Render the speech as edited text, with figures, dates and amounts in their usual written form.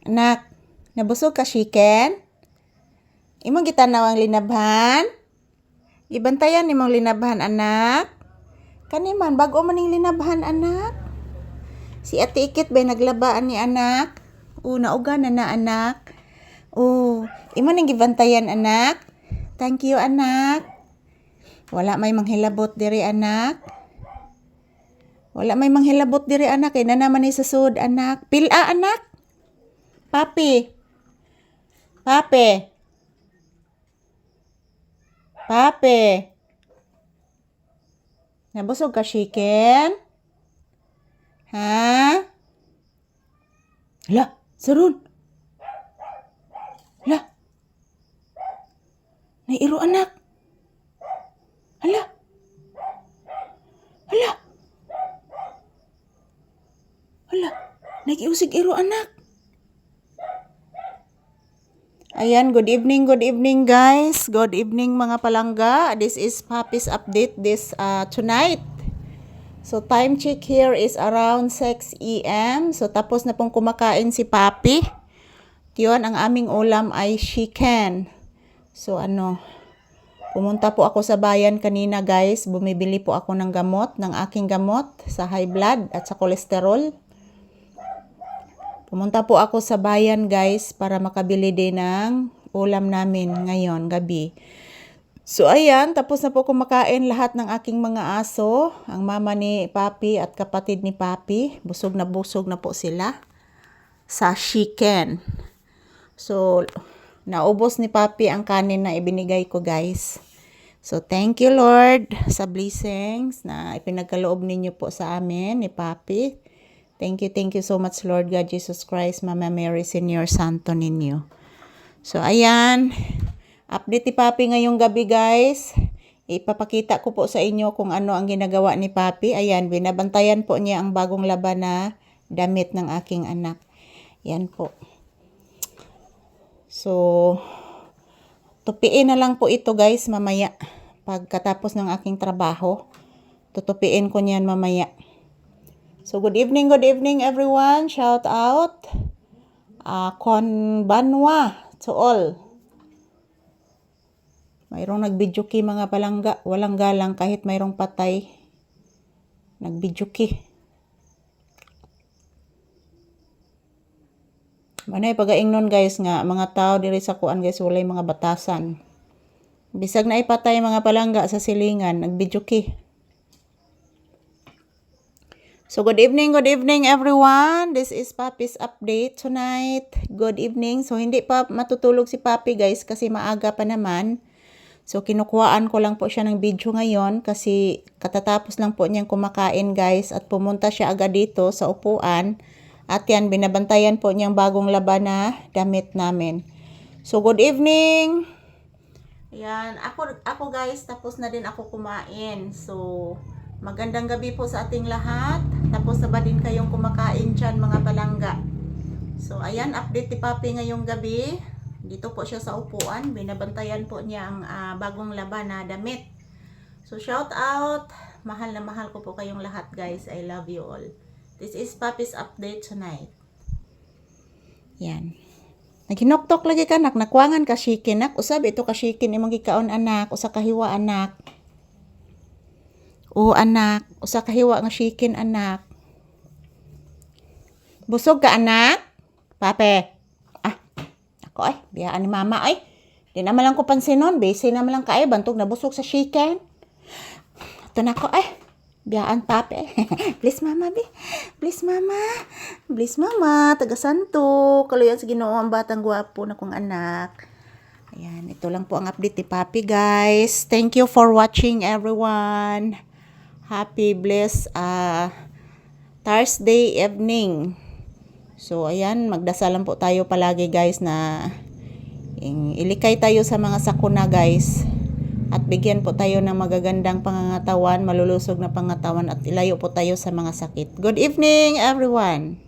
Anak, nabusog ka chicken? Imong gitanaw ang linabhan? Ibantayan nimong linabhan, anak. Kaniman, bago maning linabhan, anak. Si Ate Ikit ba'y naglabaan ni anak? Nauga na anak. Imo ning gibantayan, anak. Thank you, anak. Wala may manghilabot diri, anak. Wala may manghilabot diri, anak. Kaya na naman ni sa sud, anak. Pila, anak. Papi. Papi. Papi. Nabusog ka, chicken? Ha? Hala, sarun. Hala. Nairo, anak. Hala. Hala. Hala. Nagiusig iro, anak. Ayan, good evening guys. Good evening mga palangga. This is Papi's update tonight. So time check here is around 6 AM. So tapos na pong kumakain si Papi. Yun, ang aming ulam ay chicken. So pumunta po ako sa bayan kanina guys. Bumibili po ako ng aking gamot sa high blood at sa cholesterol. Pumunta po ako sa bayan guys para makabili din ng ulam namin ngayon gabi. So ayan, tapos na po kumakain lahat ng aking mga aso. Ang mama ni Papi at kapatid ni Papi. Busog na po sila sa chicken. So naubos ni Papi ang kanin na ibinigay ko guys. So thank you Lord sa blessings na ipinagkaloob ninyo po sa amin ni Papi. Thank you so much Lord God Jesus Christ, Mama Mary, Senior Santo ninyo. So ayan, update ni Papi ngayong gabi guys. Ipapakita ko po sa inyo kung ano ang ginagawa ni Papi. Ayan, binabantayan po niya ang bagong laban na damit ng aking anak. Yan po. So, tupiin na lang po ito guys mamaya. Pagkatapos ng aking trabaho, tutupiin ko niyan mamaya. So, good evening everyone. Shout out. Konbanwa to all. Mayroong nagbidyuki mga palangga. Walang galang kahit mayroong patay. Nagbidyuki. Manay pagaingnon guys nga. Mga tao diri sa kuan guys. Walay mga batasan. Bisag na ipatay mga palangga sa silingan. Nagbidyuki. So good evening everyone. This is Papi's update tonight. Good evening. So hindi pa matutulog si Papi guys kasi maaga pa naman. So kinukuhaan ko lang po siya ng video ngayon kasi katatapos lang po niyang kumakain guys at pumunta siya agad dito sa upuan. At yan, binabantayan po niyang bagong laban na damit namin. So good evening. Ayan, ako guys, tapos na din ako kumain. So magandang gabi po sa ating lahat. Tapos na ba din kayong kumakain dyan mga palangga? So ayan, update ni Papi ngayong gabi. Dito po siya sa upuan. Binabantayan po niya ang bagong laban na damit. So shout out. Mahal na mahal ko po kayong lahat guys. I love you all. This is Papi's update tonight. Yan. Naginoktok lagi ka anak. Nakwangan ka chicken nak. Usab ito ka chicken imong gikaon anak. Usa kahiwa anak. Anak, usa kahiwa nga chicken anak. Busog ka anak? Pape. Ako biyaan ni mama Di naman lang ko pansinon, busy naman lang kay bantog na busog sa chicken. Ito na ko biyaan pape. Please mama Please mama. Please mama, taga santo. Kaluyan sa Ginoo ang batang gwapo na kong anak. Ayan, ito lang po ang update ni Papi guys. Thank you for watching everyone. Happy blessed Thursday evening. So ayan, magdasal lang po tayo palagi guys na ilikay tayo sa mga sakuna guys. At bigyan po tayo ng magagandang pangangatawan, malulusog na pangangatawan at ilayo po tayo sa mga sakit. Good evening everyone.